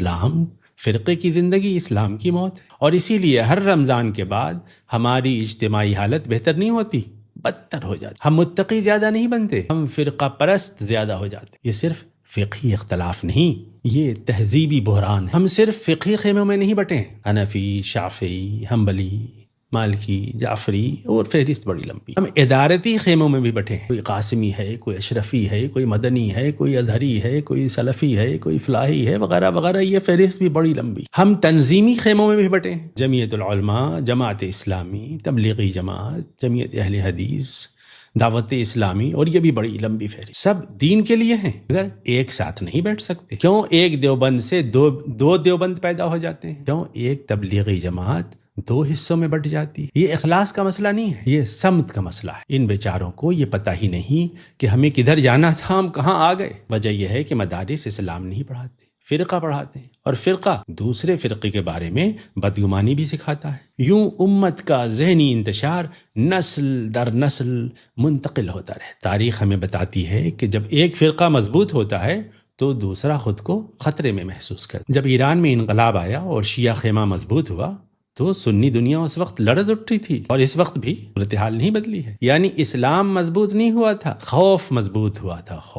اسلام فرقے کی زندگی، اسلام کی موت ہے، اور اسی لیے ہر رمضان کے بعد ہماری اجتماعی حالت بہتر نہیں ہوتی، بدتر ہو جاتی۔ ہم متقی زیادہ نہیں بنتے، ہم فرقہ پرست زیادہ ہو جاتے۔ یہ صرف فقہی اختلاف نہیں، یہ تہذیبی بحران ہے۔ ہم صرف فقہی خیموں میں نہیں بٹے ہیں، حنفی، شافعی، حنبلی، مالکی، جعفری، اور فہرست بڑی لمبی۔ ہم ادارتی خیموں میں بھی بٹے ہیں، کوئی قاسمی ہے، کوئی اشرفی ہے، کوئی مدنی ہے، کوئی ازہری ہے، کوئی سلفی ہے، کوئی فلاحی ہے، وغیرہ وغیرہ، یہ فہرست بھی بڑی لمبی۔ ہم تنظیمی خیموں میں بھی بٹے ہیں، جمعیت العلماء، جماعت اسلامی، تبلیغی جماعت، جمعیت اہل حدیث، دعوت اسلامی، اور یہ بھی بڑی لمبی فہرست۔ سب دین کے لیے ہیں، مگر ایک ساتھ نہیں بیٹھ سکتے۔ کیوں ایک دیوبند سے دو دیوبند پیدا ہو جاتے ہیں؟ کیوں ایک تبلیغی جماعت دو حصوں میں بٹ جاتی؟ یہ اخلاص کا مسئلہ نہیں ہے، یہ سمت کا مسئلہ ہے۔ ان بیچاروں کو یہ پتہ ہی نہیں کہ ہمیں کدھر جانا تھا، ہم کہاں آ گئے۔ وجہ یہ ہے کہ مدارس اسلام نہیں پڑھاتے، فرقہ پڑھاتے ہیں، اور فرقہ دوسرے فرقے کے بارے میں بدگمانی بھی سکھاتا ہے۔ یوں امت کا ذہنی انتشار نسل در نسل منتقل ہوتا رہے۔ تاریخ ہمیں بتاتی ہے کہ جب ایک فرقہ مضبوط ہوتا ہے تو دوسرا خود کو خطرے میں محسوس کرتا۔ جب ایران میں انقلاب آیا اور شیعہ خیمہ مضبوط ہوا تو سنی دنیا اس وقت لرز اٹھی تھی، اور اس وقت بھی صورتحال نہیں بدلی ہے۔ یعنی اسلام مضبوط نہیں ہوا تھا، خوف مضبوط ہوا تھا، خوف۔